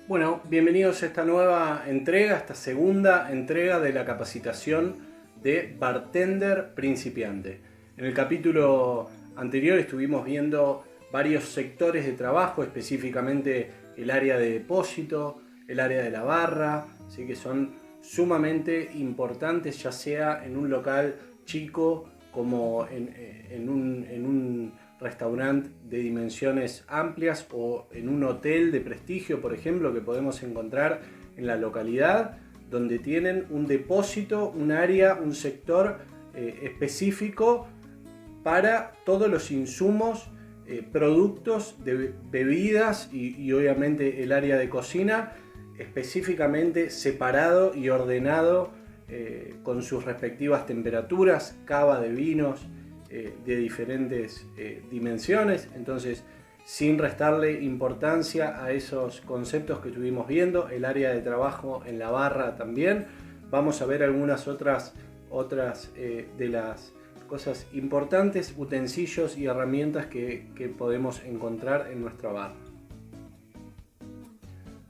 Bueno, bienvenidos a esta nueva entrega, esta segunda entrega de la capacitación de bartender principiante. En el capítulo anterior estuvimos viendo varios sectores de trabajo, específicamente el área de depósito, el área de la barra, ¿sí? Que son sumamente importantes, ya sea en un local chico como en un restaurante de dimensiones amplias o en un hotel de prestigio, por ejemplo, que podemos encontrar en la localidad, donde tienen un depósito, un área, un sector específico para todos los insumos, productos de bebidas y obviamente el área de cocina específicamente separado y ordenado con sus respectivas temperaturas, cava de vinos de diferentes dimensiones. Entonces, sin restarle importancia a esos conceptos que estuvimos viendo, el área de trabajo en la barra también, vamos a ver algunas otras de las cosas importantes, utensilios y herramientas que podemos encontrar en nuestra barra.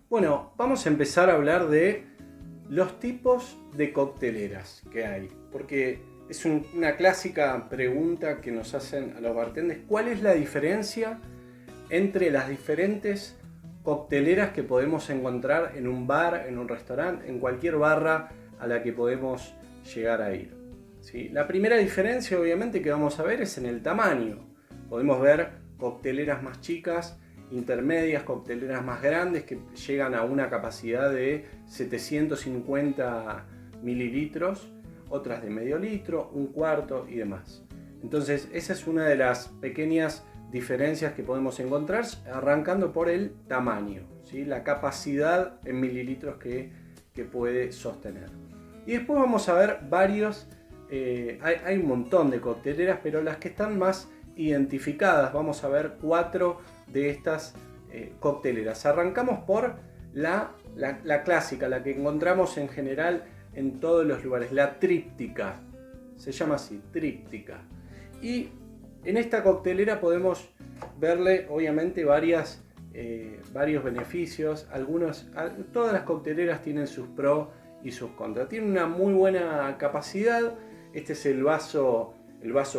Bueno, vamos a empezar a hablar de los tipos de cocteleras que hay, porque es una clásica pregunta que nos hacen a los bartenders: ¿cuál es la diferencia entre las diferentes cocteleras que podemos encontrar en un bar, en un restaurante, en cualquier barra a la que podemos llegar a ir? ¿Sí? La primera diferencia, obviamente, que vamos a ver es en el tamaño. Podemos ver cocteleras más chicas, intermedias, cocteleras más grandes que llegan a una capacidad de 750 mililitros, otras de medio litro, un cuarto y demás. Entonces esa es una de las pequeñas diferencias que podemos encontrar, arrancando por el tamaño, ¿sí? La capacidad en mililitros que puede sostener. Y después vamos a ver varios, hay un montón de cocteleras, pero las que están más identificadas, vamos a ver 4 de estas cocteleras. Arrancamos por la clásica, la que encontramos en general en todos los lugares, la tríptica, se llama así, tríptica. Y en esta coctelera podemos verle obviamente varios beneficios. Todas las cocteleras tienen sus pros y sus contras. Tiene una muy buena capacidad. Este es el vaso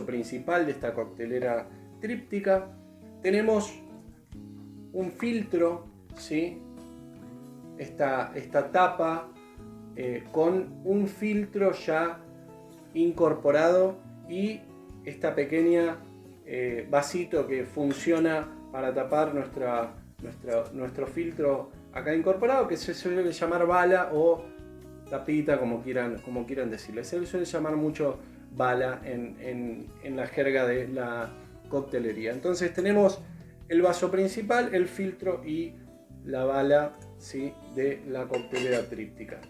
principal de esta coctelera tríptica. Tenemos un filtro, ¿sí? Esta tapa con un filtro ya incorporado y esta pequeña vasito que funciona para tapar nuestro filtro acá incorporado, que se suele llamar bala o tapita, como quieran decirle. Se suele llamar mucho bala en la jerga de la coctelería. Entonces tenemos el vaso principal, el filtro y la bala, ¿sí?, de la coctelera tríptica.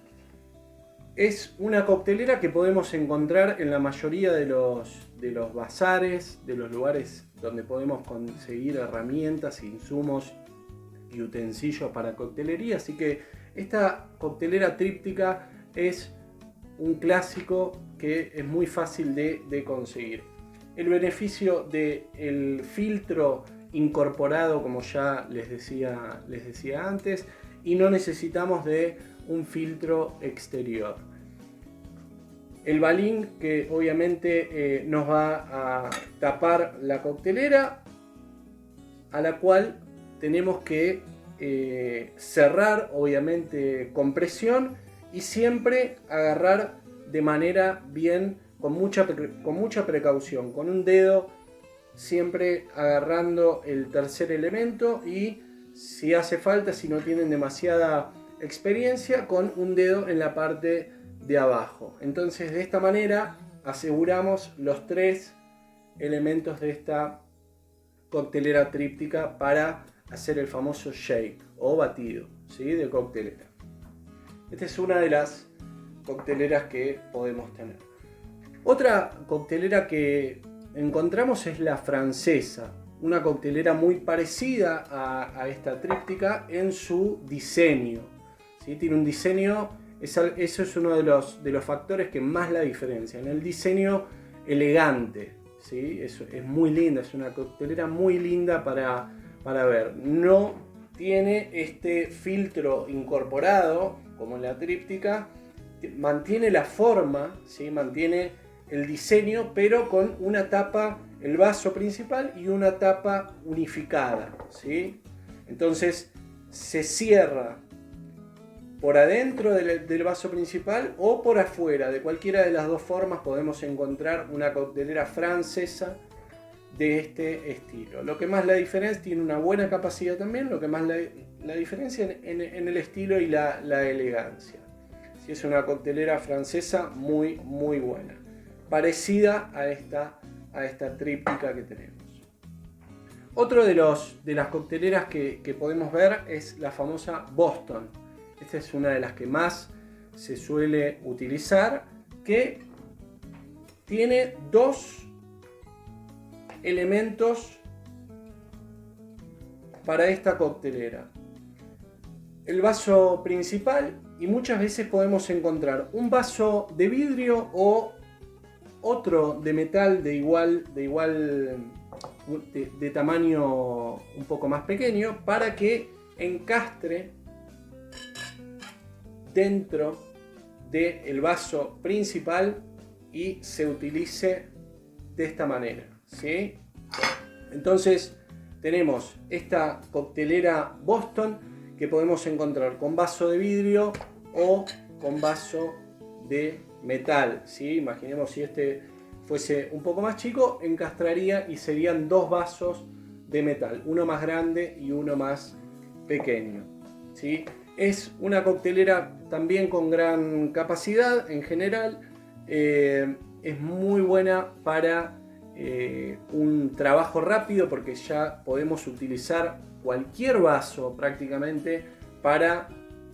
Es una coctelera que podemos encontrar en la mayoría de los bazares, de los lugares donde podemos conseguir herramientas, insumos y utensilios para coctelería. Así que esta coctelera tríptica es un clásico que es muy fácil de conseguir. El beneficio del filtro incorporado, como ya les decía antes, y no necesitamos de un filtro exterior. El balín, que obviamente nos va a tapar la coctelera, a la cual tenemos que cerrar obviamente con presión y siempre agarrar de manera bien, con mucha precaución, con un dedo siempre agarrando el tercer elemento, y si hace falta, si no tienen demasiada experiencia, con un dedo en la parte de abajo. Entonces de esta manera aseguramos los 3 elementos de esta coctelera tríptica para hacer el famoso shake o batido, ¿sí?, de coctelera. Esta es una de las cocteleras que podemos tener. Otra coctelera que encontramos es la francesa, una coctelera muy parecida a esta tríptica en su diseño, ¿sí? Tiene un diseño, eso es uno de los factores que más la diferencia, en el diseño elegante, ¿sí? Es muy linda, es una coctelera muy linda para ver. No tiene este filtro incorporado, como en la tríptica, mantiene la forma, ¿sí? Mantiene el diseño, pero con una tapa, el vaso principal y una tapa unificada, ¿sí? Entonces se cierra por adentro del vaso principal o por afuera. De cualquiera de las dos formas podemos encontrar una coctelera francesa de este estilo. Lo que más la diferencia, tiene una buena capacidad también, lo que más la diferencia en el estilo y la elegancia. Sí, es una coctelera francesa muy buena, parecida a esta tríptica que tenemos. Otro de las cocteleras que podemos ver es la famosa Boston. Esta es una de las que más se suele utilizar, que tiene dos elementos para esta coctelera. El vaso principal, y muchas veces podemos encontrar un vaso de vidrio o otro de metal de tamaño un poco más pequeño, para que encastre dentro del vaso principal y se utilice de esta manera, ¿sí? Entonces tenemos esta coctelera Boston que podemos encontrar con vaso de vidrio o con vaso de metal, ¿sí? Imaginemos si este fuese un poco más chico, encastraría y serían dos vasos de metal, uno más grande y uno más pequeño, ¿sí? Es una coctelera también con gran capacidad en general. Es muy buena para un trabajo rápido, porque ya podemos utilizar cualquier vaso prácticamente para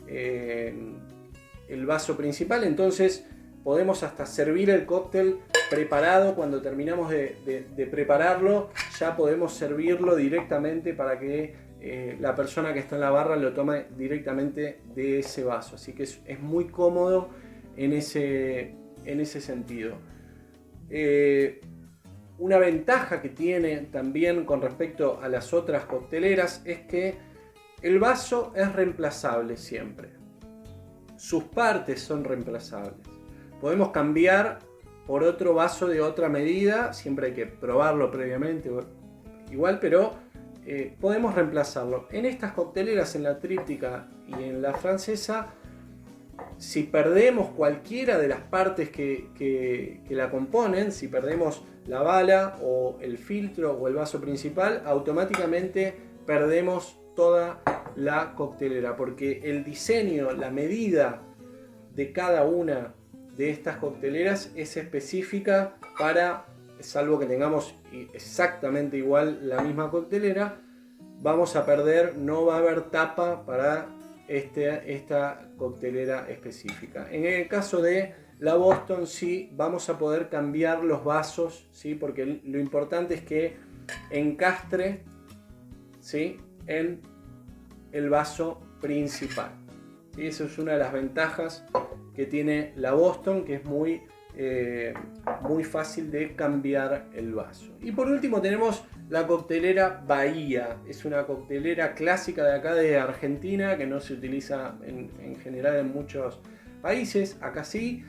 el vaso principal. Entonces podemos hasta servir el cóctel preparado. Cuando terminamos de prepararlo, ya podemos servirlo directamente para que la persona que está en la barra lo tome directamente de ese vaso. Así que es muy cómodo en ese sentido. Una ventaja que tiene también con respecto a las otras cocteleras es que el vaso es reemplazable siempre. Sus partes son reemplazables. Podemos cambiar por otro vaso de otra medida, siempre hay que probarlo previamente igual, pero podemos reemplazarlo. En estas cocteleras, en la tríptica y en la francesa, si perdemos cualquiera de las partes que la componen, si perdemos la bala o el filtro o el vaso principal, automáticamente perdemos toda la coctelera, porque el diseño, la medida de cada una de estas cocteleras es específica para, salvo que tengamos exactamente igual la misma coctelera, vamos a perder, no va a haber tapa para esta coctelera específica. En el caso de la Boston sí vamos a poder cambiar los vasos, ¿sí? Porque lo importante es que encastre, ¿sí?, en el vaso principal. ¿Sí? Eso es una de las ventajas que tiene la Boston, que es muy fácil de cambiar el vaso. Y por último tenemos la coctelera Bahía. Es una coctelera clásica de acá de Argentina, que no se utiliza en general en muchos países. Acá sí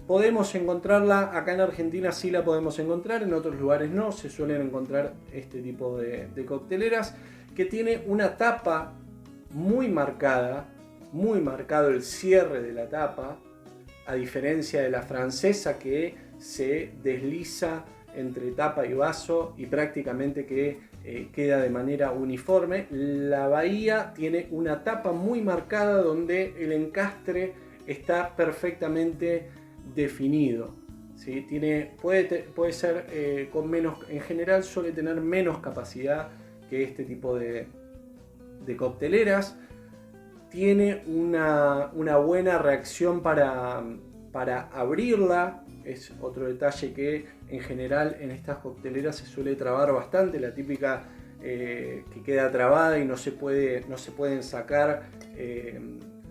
podemos encontrarla, acá en Argentina sí la podemos encontrar, en otros lugares no. Se suelen encontrar este tipo de cocteleras, que tiene una tapa muy marcada, muy marcado el cierre de la tapa, a diferencia de la francesa, que se desliza entre tapa y vaso y prácticamente que queda de manera uniforme. La Bahía tiene una tapa muy marcada donde el encastre está perfectamente definido, ¿sí? Puede ser con menos, en general suele tener menos capacidad que este tipo de cocteleras. Tiene una buena reacción para abrirla. Es otro detalle que en general en estas cocteleras se suele trabar bastante, la típica que queda trabada y no se pueden sacar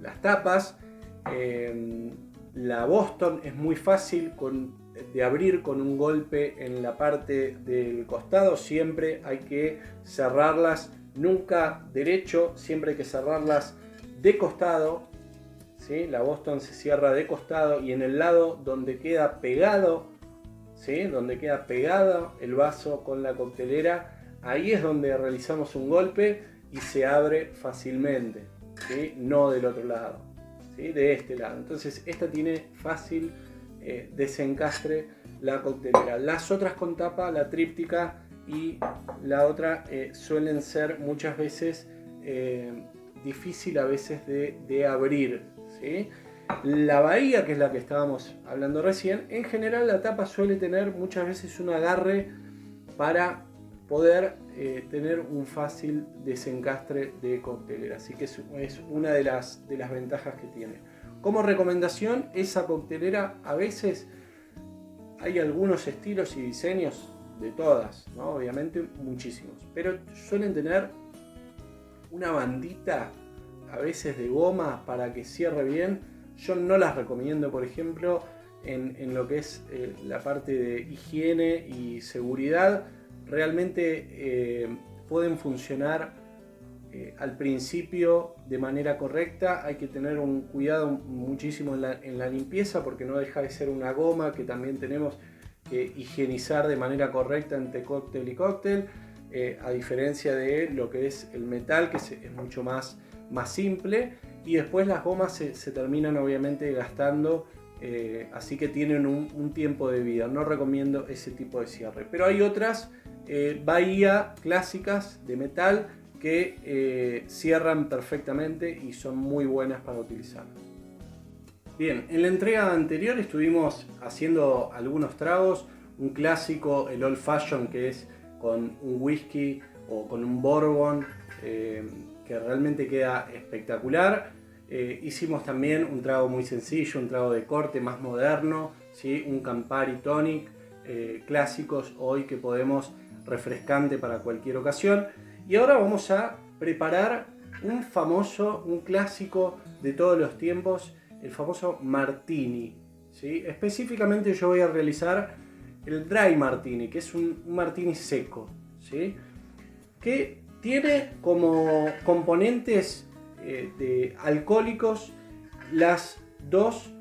las tapas. La Boston es muy fácil de abrir con un golpe en la parte del costado. Siempre hay que cerrarlas nunca derecho, siempre hay que cerrarlas de costado, ¿sí? La Boston se cierra de costado y en el lado donde queda pegado, ¿sí? Donde queda pegado el vaso con la coctelera, ahí es donde realizamos un golpe y se abre fácilmente, ¿sí? No del otro lado, ¿sí? De este lado. Entonces esta tiene fácil desencastre la coctelera. Las otras con tapa, la tríptica y la otra, suelen ser muchas veces difícil a veces de abrir, ¿sí? La bahía, que es la que estábamos hablando recién, en general la tapa suele tener muchas veces un agarre para poder tener un fácil desencastre de coctelera, así que es una de las ventajas que tiene. Como recomendación, esa coctelera a veces hay algunos estilos y diseños de todas, ¿no? Obviamente muchísimos, pero suelen tener una bandita a veces de goma para que cierre bien. Yo no las recomiendo, por ejemplo, en lo que es la parte de higiene y seguridad. Realmente pueden funcionar al principio de manera correcta. Hay que tener un cuidado muchísimo en la limpieza, porque no deja de ser una goma que también tenemos que higienizar de manera correcta entre cóctel y cóctel, a diferencia de lo que es el metal, que es mucho más simple, y después las gomas se terminan obviamente gastando, así que tienen un tiempo de vida. No recomiendo ese tipo de cierre, pero hay otras bahía clásicas de metal que cierran perfectamente y son muy buenas para utilizar. Bien, en la entrega anterior estuvimos haciendo algunos tragos, un clásico, el Old Fashion, que es con un whisky o con un bourbon, que realmente queda espectacular. Hicimos también un trago muy sencillo, un trago de corte más moderno, ¿sí? Un Campari Tonic, clásicos hoy que podemos, refrescante para cualquier ocasión. Y ahora vamos a preparar un clásico de todos los tiempos, el famoso Martini, ¿sí? Específicamente yo voy a realizar el Dry Martini, que es un Martini seco, ¿sí? Que tiene como componentes de alcohólicos las dos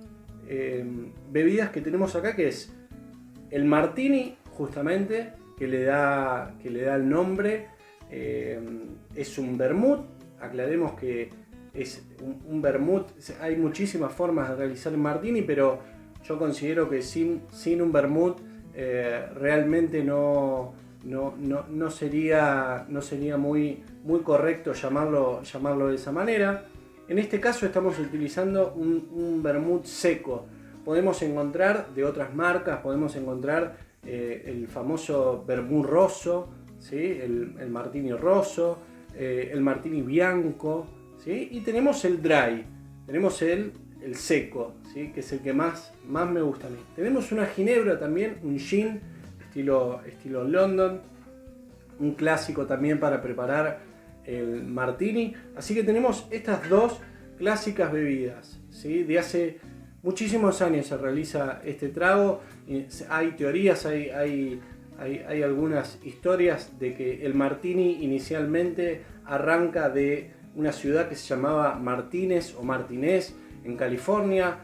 bebidas que tenemos acá, que es el Martini, justamente, que le da el nombre. Es un vermut. Aclaremos que es un vermut. Hay muchísimas formas de realizar el Martini, pero yo considero que sin un vermut realmente no sería muy correcto llamarlo de esa manera. En este caso estamos utilizando un vermut seco. Podemos encontrar de otras marcas, podemos encontrar el famoso vermut rosso, ¿sí? El Martini rosso, el Martini bianco, ¿sí? Y tenemos el dry, tenemos el seco, ¿sí? Que es el que más me gusta a mí. Tenemos una ginebra también, un gin estilo London, un clásico también para preparar el Martini. Así que tenemos estas dos clásicas bebidas, ¿sí? De hace muchísimos años se realiza este trago. Hay teorías, hay algunas historias de que el Martini inicialmente arranca de una ciudad que se llamaba Martínez o Martinez en California.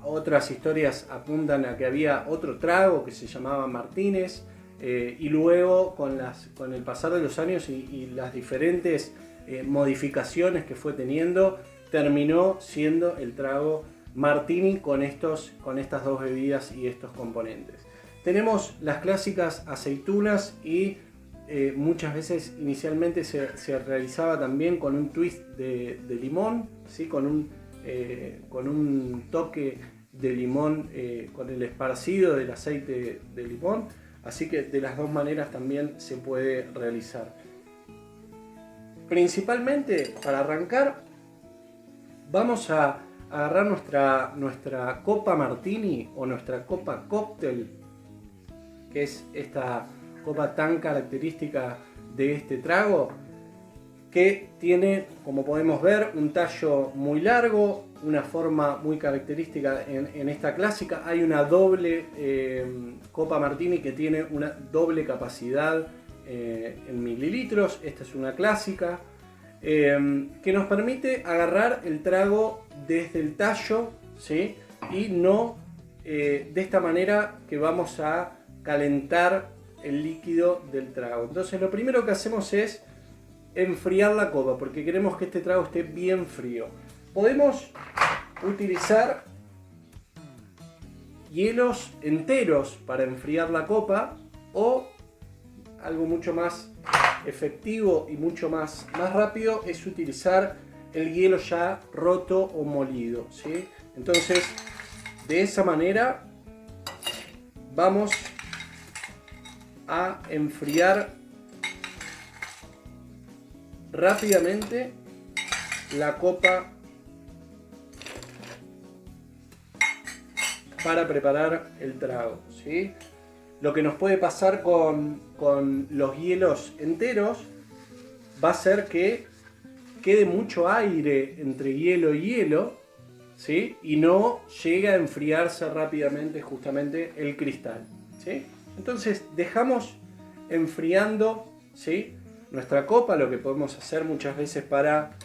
Otras historias apuntan a que había otro trago que se llamaba Martínez, y luego con el pasar de los años y las diferentes modificaciones que fue teniendo, terminó siendo el trago Martini con estas dos bebidas y estos componentes. Tenemos las clásicas aceitunas y muchas veces inicialmente se realizaba también con un twist de limón, ¿sí? Con un toque de limón, con el esparcido del aceite de limón. Así que de las dos maneras también se puede realizar. Principalmente para arrancar vamos a agarrar nuestra copa Martini o nuestra copa cóctel, que es esta copa tan característica de este trago, que tiene, como podemos ver, un tallo muy largo, una forma muy característica en esta clásica. Hay una doble copa Martini que tiene una doble capacidad en mililitros. Esta es una clásica que nos permite agarrar el trago desde el tallo, ¿sí? Y no de esta manera que vamos a calentar el líquido del trago. Entonces lo primero que hacemos es enfriar la copa porque queremos que este trago esté bien frío. Podemos utilizar hielos enteros para enfriar la copa, o algo mucho más efectivo y mucho más rápido es utilizar el hielo ya roto o molido, ¿sí? Entonces de esa manera vamos a enfriar rápidamente la copa para preparar el trago, ¿sí? Lo que nos puede pasar con los hielos enteros va a ser que quede mucho aire entre hielo y hielo, ¿sí? Y no llega a enfriarse rápidamente justamente el cristal, ¿sí? Entonces dejamos enfriando, ¿sí? Nuestra copa. Lo que podemos hacer muchas veces para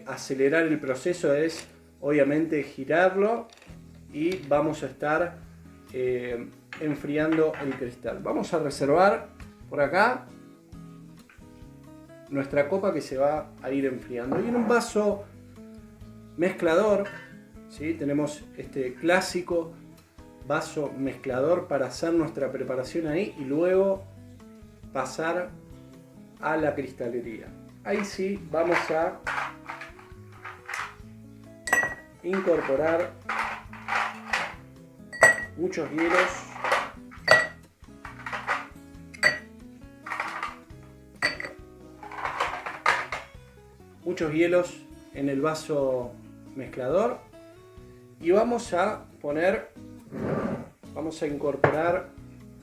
acelerar el proceso es obviamente girarlo y vamos a estar enfriando el cristal. Vamos a reservar por acá nuestra copa que se va a ir enfriando. Y en un vaso mezclador, ¿sí? Tenemos este clásico vaso mezclador para hacer nuestra preparación ahí y luego pasar a la cristalería. Ahí sí vamos a incorporar muchos hielos. Muchos hielos en el vaso mezclador y vamos a incorporar,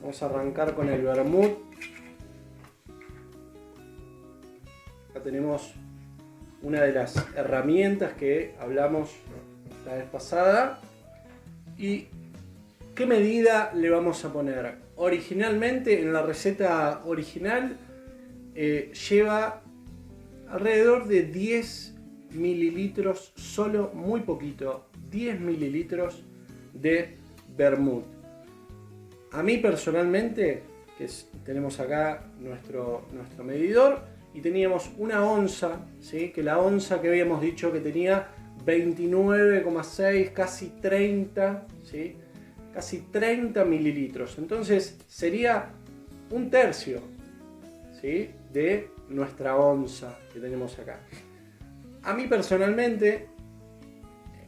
vamos a arrancar con el vermut. Acá tenemos una de las herramientas que hablamos la vez pasada. ¿Y qué medida le vamos a poner? Originalmente, en la receta original, lleva alrededor de 10 mililitros, solo muy poquito, 10 mililitros de vermut. A mí personalmente, tenemos acá nuestro medidor y teníamos una onza, ¿sí? Que la onza que habíamos dicho que tenía 29,6, casi 30, ¿sí? Casi 30 mililitros. Entonces sería un tercio, ¿sí? De nuestra onza que tenemos acá. A mí personalmente,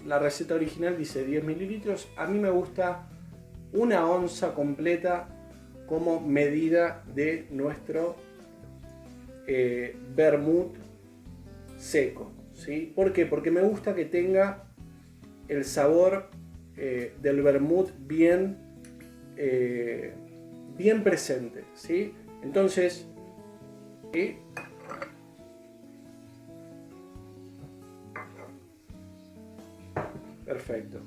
la receta original dice 10 mililitros. A mí me gusta una onza completa como medida de nuestro vermut seco, ¿sí? ¿Por qué? Porque me gusta que tenga el sabor del vermut bien presente, ¿sí? Entonces, perfecto.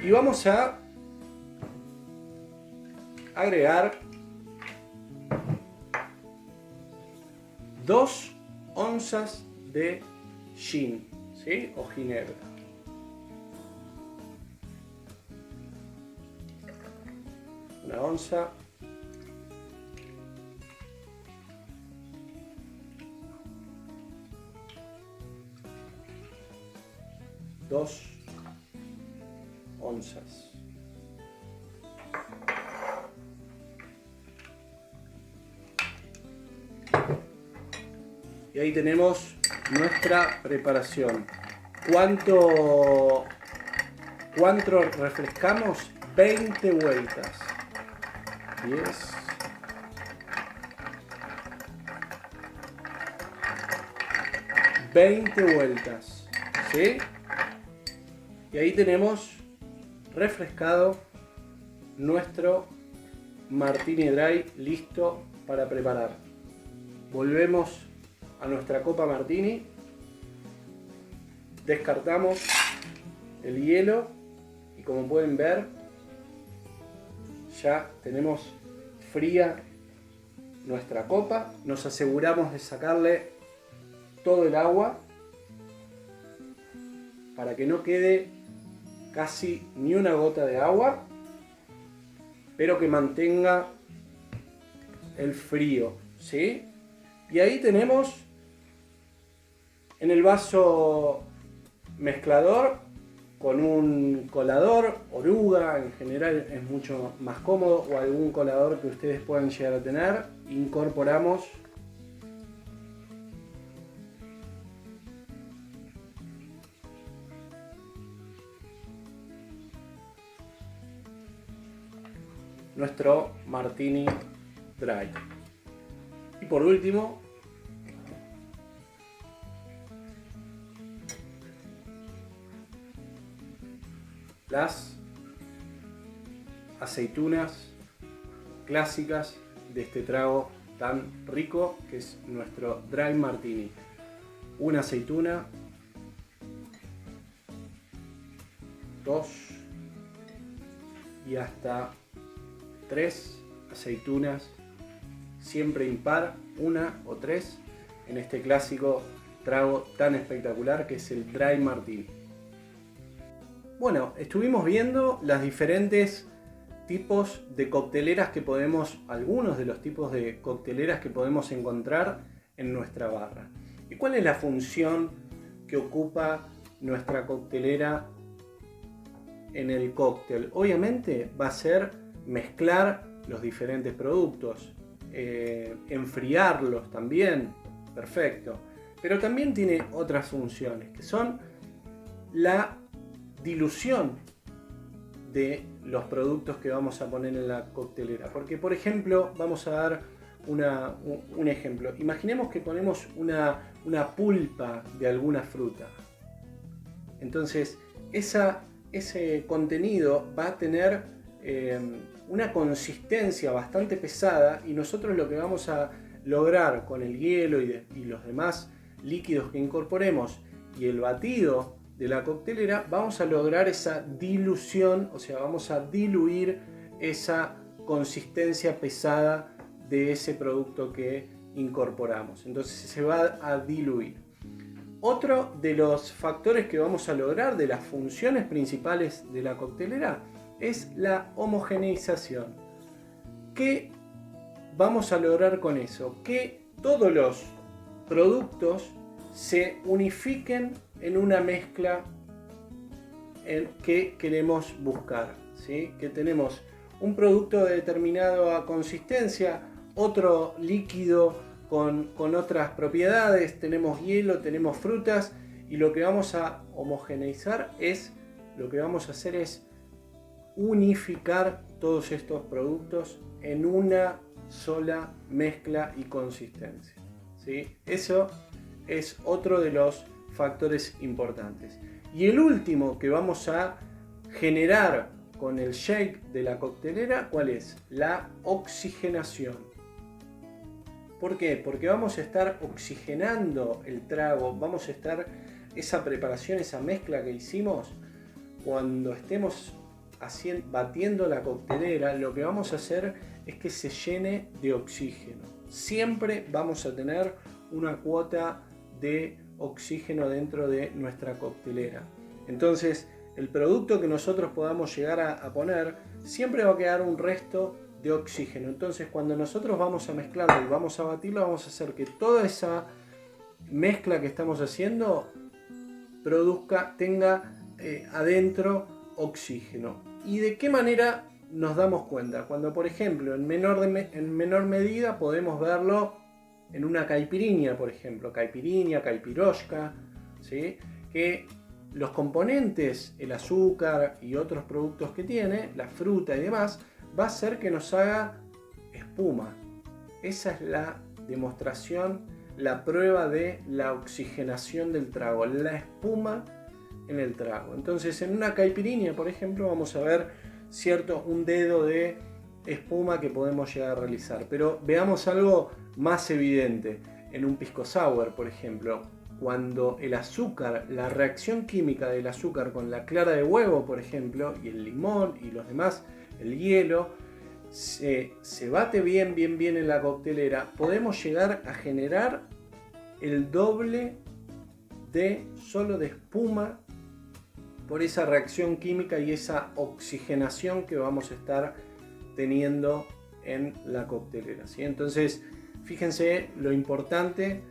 Y vamos a agregar 2 onzas de gin, ¿sí? O ginebra. Una onza. Dos onzas. Y ahí tenemos nuestra preparación. ¿Cuánto refrescamos? 20 vueltas. 10. 20 vueltas. ¿Sí? Y ahí tenemos refrescado nuestro Martini Dry listo para preparar. Volvemos a nuestra copa Martini, descartamos el hielo y como pueden ver ya tenemos fría nuestra copa, nos aseguramos de sacarle todo el agua para que no quede casi ni una gota de agua, pero que mantenga el frío, ¿sí? Y ahí tenemos en el vaso mezclador con un colador, oruga, en general es mucho más cómodo, o algún colador que ustedes puedan llegar a tener. Incorporamos nuestro Martini Dry. Y por último, las aceitunas clásicas de este trago tan rico que es nuestro Dry Martini. Una aceituna, 2 y hasta 3 aceitunas, siempre impar, 1 o 3, en este clásico trago tan espectacular que es el Dry Martini. Bueno, estuvimos viendo los diferentes tipos de cocteleras que podemos, algunos de los tipos de cocteleras que podemos encontrar en nuestra barra. ¿Y cuál es la función que ocupa nuestra coctelera en el cóctel? Obviamente va a ser mezclar los diferentes productos, enfriarlos también, perfecto. Pero también tiene otras funciones que son la dilución de los productos que vamos a poner en la coctelera. Porque, por ejemplo, vamos a dar un ejemplo. Imaginemos que ponemos una pulpa de alguna fruta. Entonces, ese contenido va a tener una consistencia bastante pesada, y nosotros lo que vamos a lograr con el hielo y los demás líquidos que incorporemos y el batido de la coctelera, vamos a lograr esa dilución, o sea, vamos a diluir esa consistencia pesada de ese producto que incorporamos. Entonces se va a diluir. Otro de los factores que vamos a lograr, de las funciones principales de la coctelera, es la homogeneización. ¿Qué vamos a lograr con eso? Que todos los productos se unifiquen en una mezcla que queremos buscar, ¿sí? Que tenemos un producto de determinada consistencia, otro líquido con otras propiedades, tenemos hielo, tenemos frutas, y lo que vamos a homogeneizar lo que vamos a hacer es unificar todos estos productos en una sola mezcla y consistencia, ¿sí? Eso es otro de los factores importantes. Y el último que vamos a generar con el shake de la coctelera, ¿cuál es? La oxigenación. ¿Por qué? Porque vamos a estar oxigenando el trago, vamos a estar, esa preparación, esa mezcla que hicimos, cuando estemos batiendo la coctelera, lo que vamos a hacer es que se llene de oxígeno. Siempre vamos a tener una cuota de oxígeno dentro de nuestra coctelera. Entonces, el producto que nosotros podamos llegar a poner, siempre va a quedar un resto de oxígeno. Entonces, cuando nosotros vamos a mezclarlo y vamos a batirlo, vamos a hacer que toda esa mezcla que estamos haciendo tenga adentro oxígeno. ¿Y de qué manera nos damos cuenta? Cuando, por ejemplo, en menor medida podemos verlo en una caipirinha, por ejemplo, caipirinha, caipirosca, ¿sí? Que los componentes, el azúcar y otros productos que tiene, la fruta y demás, va a hacer que nos haga espuma. Esa es la demostración, la prueba de la oxigenación del trago, la espuma en el trago. Entonces, en una caipirinha, por ejemplo, vamos a ver un dedo de espuma que podemos llegar a realizar. Pero veamos algo más evidente. En un pisco sour, por ejemplo, cuando el azúcar, la reacción química del azúcar con la clara de huevo, por ejemplo, y el limón y los demás, el hielo, se bate bien en la coctelera, podemos llegar a generar el doble solo de espuma por esa reacción química y esa oxigenación que vamos a estar teniendo en la coctelera, ¿sí? Entonces, fíjense lo importante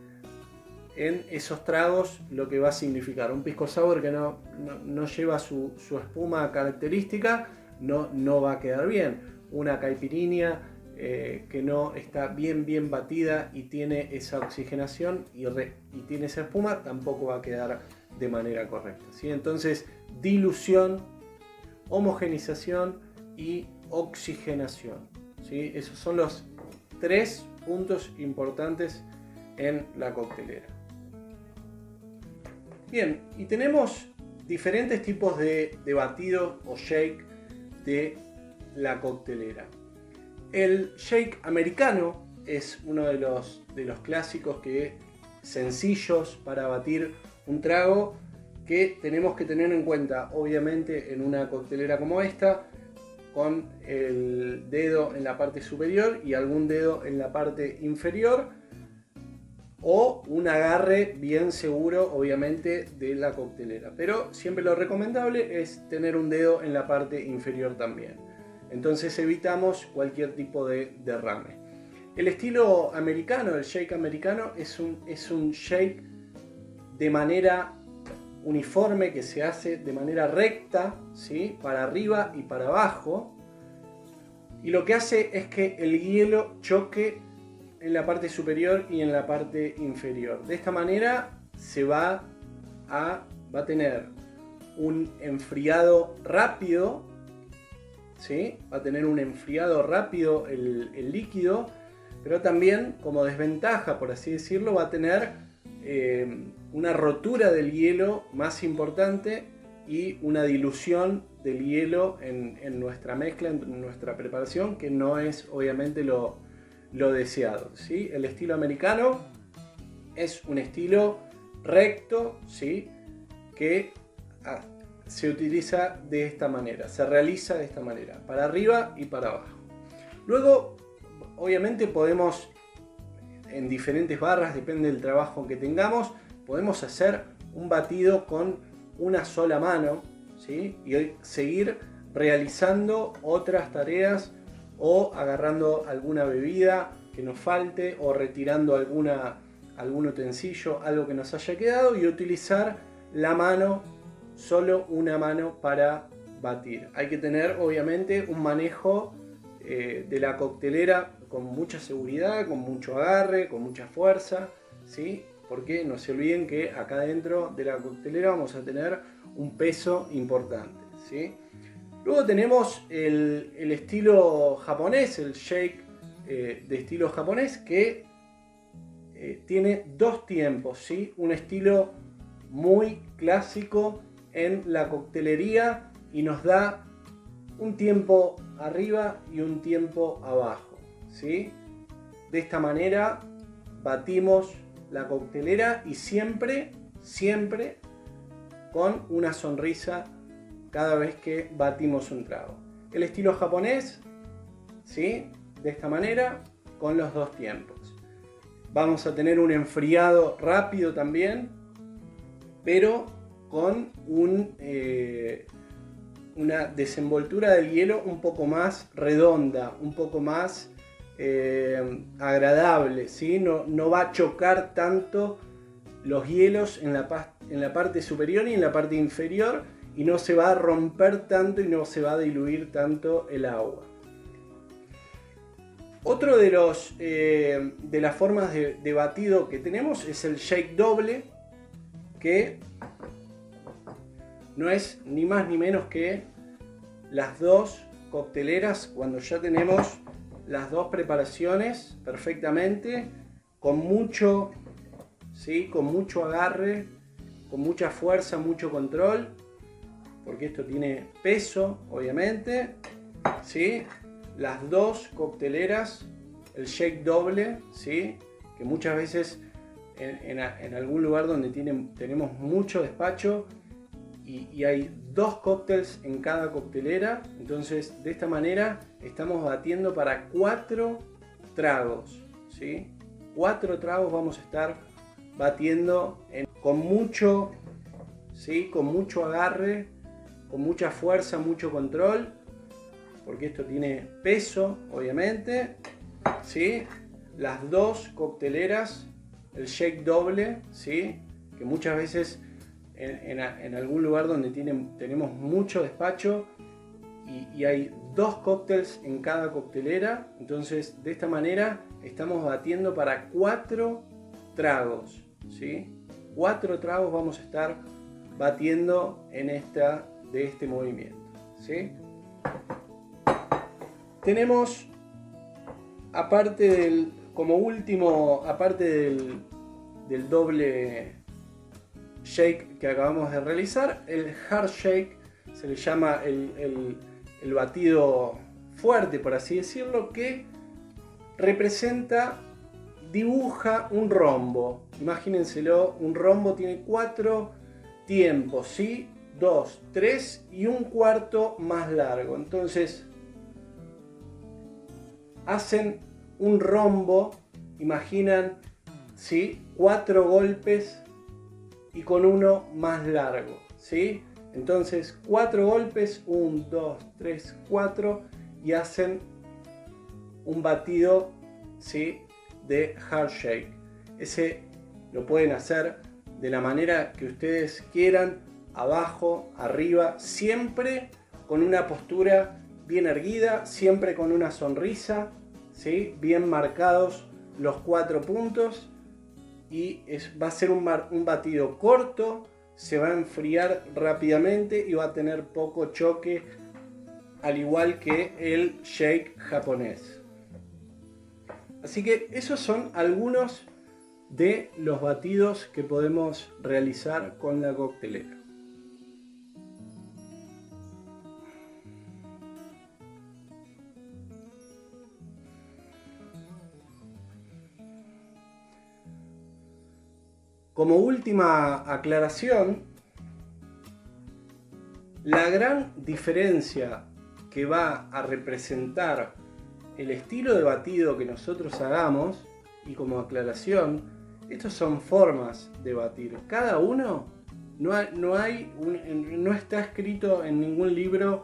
en esos tragos, lo que va a significar. Un pisco sour que no lleva su espuma característica, no va a quedar bien. Una caipirinha que no está bien batida y tiene esa oxigenación y tiene esa espuma, tampoco va a quedar de manera correcta, ¿sí? Entonces, dilución, homogenización y oxigenación, ¿sí? Esos son los 3 puntos importantes en la coctelera. Bien, y tenemos diferentes tipos de batido o shake de la coctelera. El shake americano es uno de los clásicos sencillos para batir un trago que tenemos que tener en cuenta, obviamente, en una coctelera como esta, con el dedo en la parte superior y algún dedo en la parte inferior, o un agarre bien seguro, obviamente, de la coctelera. Pero siempre lo recomendable es tener un dedo en la parte inferior también. Entonces evitamos cualquier tipo de derrame. El estilo americano, el shake americano, es un shake de manera uniforme, que se hace de manera recta, ¿sí? Para arriba y para abajo. Y lo que hace es que el hielo choque en la parte superior y en la parte inferior. De esta manera se va a tener un enfriado rápido, ¿sí? Va a tener un enfriado rápido el líquido, pero también, como desventaja, por así decirlo, va a tener una rotura del hielo más importante y una dilución del hielo en nuestra mezcla, en nuestra preparación, que no es obviamente lo deseado, ¿sí? El estilo americano es un estilo recto, ¿sí? Que se utiliza de esta manera, se realiza de esta manera, para arriba y para abajo. Luego, obviamente podemos, en diferentes barras, depende del trabajo que tengamos, podemos hacer un batido con una sola mano, ¿sí? Y seguir realizando otras tareas, o agarrando alguna bebida que nos falte, o retirando algún utensilio, algo que nos haya quedado, y utilizar la mano, solo una mano, para batir. Hay que tener obviamente un manejo de la coctelera con mucha seguridad, con mucho agarre, con mucha fuerza, ¿sí? Porque no se olviden que acá dentro de la coctelera vamos a tener un peso importante, ¿sí? Luego tenemos el estilo japonés, el shake de estilo japonés, que tiene 2 tiempos, ¿sí? Un estilo muy clásico en la coctelería y nos da un tiempo arriba y un tiempo abajo, ¿sí? De esta manera batimos la coctelera y siempre con una sonrisa cada vez que batimos un trago. El estilo japonés, ¿sí? De esta manera, con los 2 tiempos. Vamos a tener un enfriado rápido también, pero con una desenvoltura del hielo un poco más redonda, un poco más agradable, ¿sí? No va a chocar tanto los hielos en la parte superior y en la parte inferior, y no se va a romper tanto y no se va a diluir tanto el agua. Otro de las formas de batido que tenemos es el shake doble, que no es ni más ni menos que las 2 cocteleras, cuando ya tenemos las 2 preparaciones perfectamente, con mucho, ¿sí? Con mucho agarre, con mucha fuerza, mucho control, porque esto tiene peso, obviamente, ¿sí? Las 2 cocteleras, el shake doble, ¿sí? Que muchas veces en algún lugar donde tenemos mucho despacho, y hay 2 cócteles en cada coctelera. Entonces de esta manera estamos batiendo para 4 tragos, ¿sí? 4 tragos vamos a estar batiendo con mucho, ¿sí? Con mucho agarre, con mucha fuerza, mucho control, porque esto tiene peso, obviamente, ¿sí? Las 2 cocteleras, el shake doble, ¿sí? Que muchas veces en algún lugar donde tenemos mucho despacho y hay 2 cócteles en cada coctelera, entonces de esta manera estamos batiendo para 4 tragos, ¿sí? 4 tragos vamos a estar batiendo de este movimiento, ¿sí? Tenemos, como último, aparte del doble shake que acabamos de realizar, el hard shake, se le llama el batido fuerte, por así decirlo, que dibuja un rombo. Imagínenselo, un rombo tiene 4 tiempos, ¿sí? 2, 3 y un cuarto más largo. Entonces hacen un rombo, imaginan, ¿sí? 4 golpes y con uno más largo, ¿sí? Entonces 4 golpes, 1, 2, 3, 4 y hacen un batido, ¿sí? De hard shake. Ese lo pueden hacer de la manera que ustedes quieran, abajo, arriba, siempre con una postura bien erguida, siempre con una sonrisa, ¿sí? Bien marcados los 4 puntos y va a ser un batido corto, se va a enfriar rápidamente y va a tener poco choque, al igual que el shake japonés. Así que esos son algunos de los batidos que podemos realizar con la coctelera. Como última aclaración, la gran diferencia que va a representar el estilo de batido que nosotros hagamos, y como aclaración, estas son formas de batir. Cada uno no está escrito en ningún libro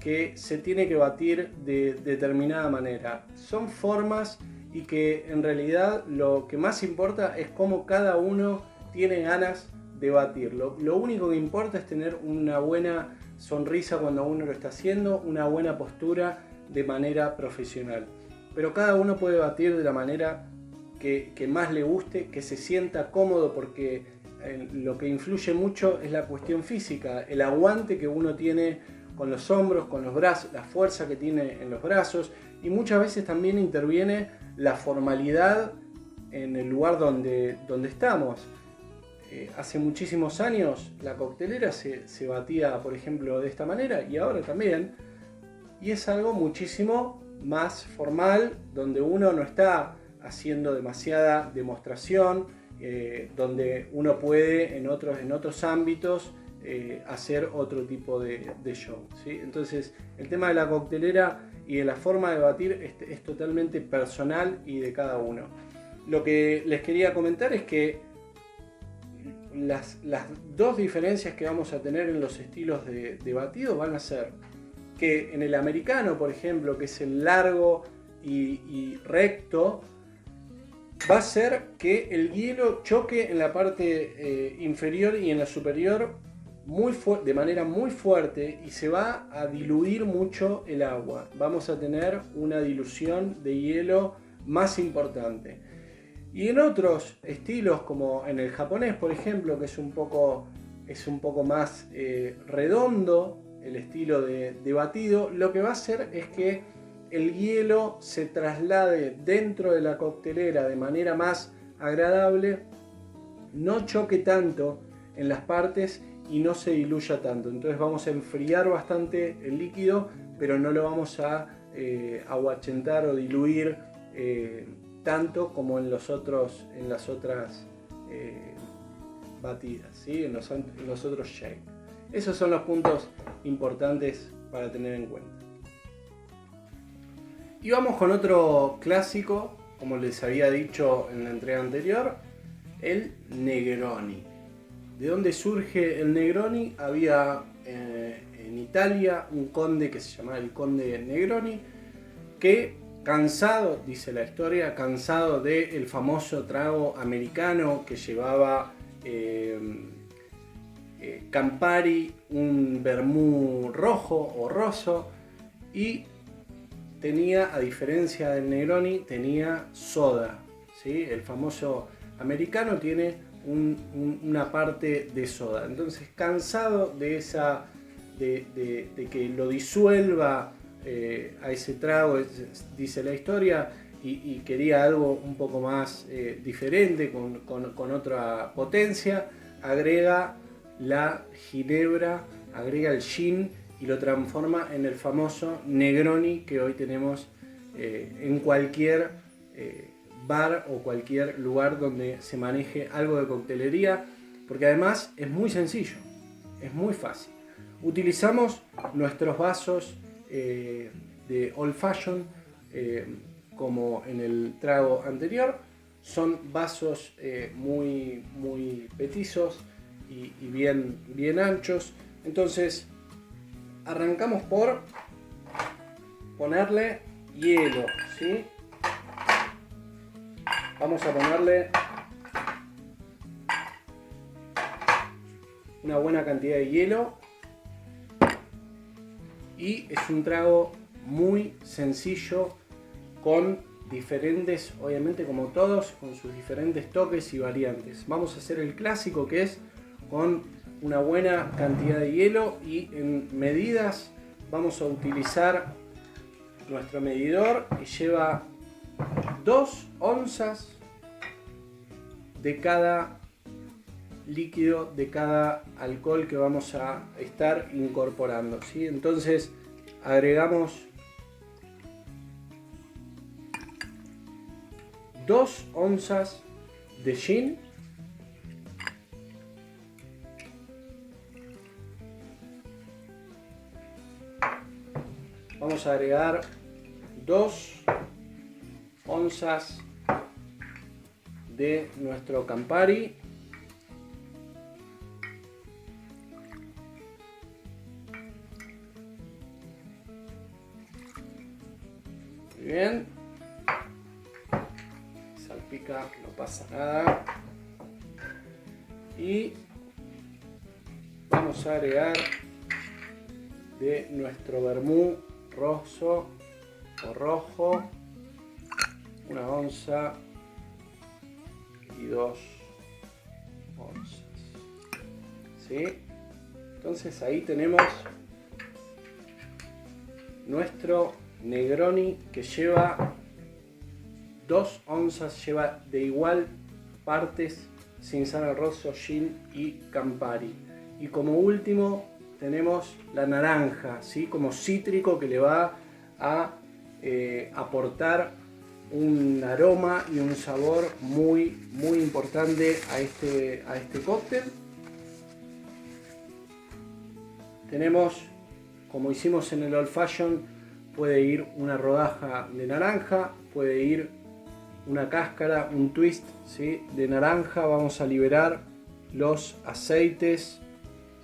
que se tiene que batir de determinada manera. Son formas y que en realidad lo que más importa es cómo cada uno tiene ganas de batirlo. Lo único que importa es tener una buena sonrisa cuando uno lo está haciendo, una buena postura de manera profesional. Pero cada uno puede batir de la manera que más le guste, que se sienta cómodo, porque lo que influye mucho es la cuestión física, el aguante que uno tiene con los hombros, con los brazos, la fuerza que tiene en los brazos, y muchas veces también interviene la formalidad en el lugar donde estamos. Hace muchísimos años la coctelera se batía, por ejemplo, de esta manera, y ahora también, y es algo muchísimo más formal, donde uno no está haciendo demasiada demostración, donde uno puede en otros ámbitos hacer otro tipo de show, ¿sí? Entonces el tema de la coctelera y de la forma de batir es totalmente personal y de cada uno. Lo que les quería comentar es que las 2 diferencias que vamos a tener en los estilos de batido van a ser que en el americano, por ejemplo, que es el largo y recto, va a ser que el hielo choque en la parte inferior y en la superior de manera muy fuerte y se va a diluir mucho el agua. Vamos a tener una dilución de hielo más importante. Y en otros estilos, como en el japonés, por ejemplo, que es un poco más redondo el estilo de batido, lo que va a hacer es que el hielo se traslade dentro de la coctelera de manera más agradable, no choque tanto en las partes y no se diluya tanto. Entonces vamos a enfriar bastante el líquido, pero no lo vamos a aguachentar o diluir tanto como en las otras batidas, ¿sí? en los otros shakes. Esos son los puntos importantes para tener en cuenta. Y vamos con otro clásico, como les había dicho en la entrega anterior, el Negroni. ¿De dónde surge el Negroni? Había en Italia un conde que se llamaba el conde Negroni, que cansado, dice la historia, cansado del famoso trago americano que llevaba Campari, un vermú rojo o rosso, y tenía, a diferencia del Negroni, tenía soda, ¿sí? El famoso americano tiene una parte de soda. Entonces, cansado de que lo disuelva a ese trago, dice la historia, y quería algo un poco más diferente, con otra potencia, agrega la ginebra, agrega el gin y lo transforma en el famoso Negroni que hoy tenemos en cualquier bar o cualquier lugar donde se maneje algo de coctelería, porque además es muy sencillo, es muy fácil. Utilizamos nuestros vasos de Old Fashion como en el trago anterior. Son vasos muy petizos y bien anchos. Entonces arrancamos por ponerle hielo, ¿sí? Vamos a ponerle una buena cantidad de hielo. Y es un trago muy sencillo, con diferentes, obviamente como todos, con sus diferentes toques y variantes. Vamos a hacer el clásico, que es con una buena cantidad de hielo, y en medidas vamos a utilizar nuestro medidor, que lleva 2 onzas de cada líquido, de cada alcohol que vamos a estar incorporando, ¿sí? Entonces agregamos 2 onzas de gin, vamos a agregar 2 onzas de nuestro Campari, muy bien, salpica, no pasa nada, y vamos a agregar de nuestro vermú rosso o rojo, 1 onza y 2 onzas, ¿sí? Entonces ahí tenemos nuestro Negroni, que lleva 2 onzas, lleva de igual partes Cinzano rosso, gin y Campari. Y como último tenemos la naranja, ¿sí? Como cítrico, que le va a aportar un aroma y un sabor muy importante a este cóctel. Tenemos, como hicimos en el Old Fashion, puede ir una rodaja de naranja, puede ir una cáscara, un twist, ¿sí? De naranja. Vamos a liberar los aceites,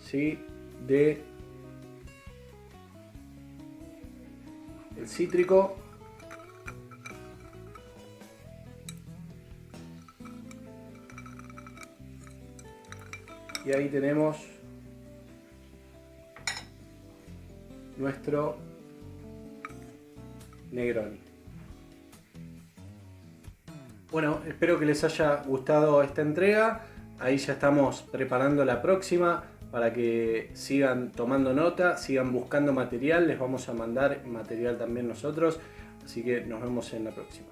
¿sí? De el cítrico. Y ahí tenemos nuestro Negroni. Bueno, espero que les haya gustado esta entrega. Ahí ya estamos preparando la próxima para que sigan tomando nota, sigan buscando material. Les vamos a mandar material también nosotros. Así que nos vemos en la próxima.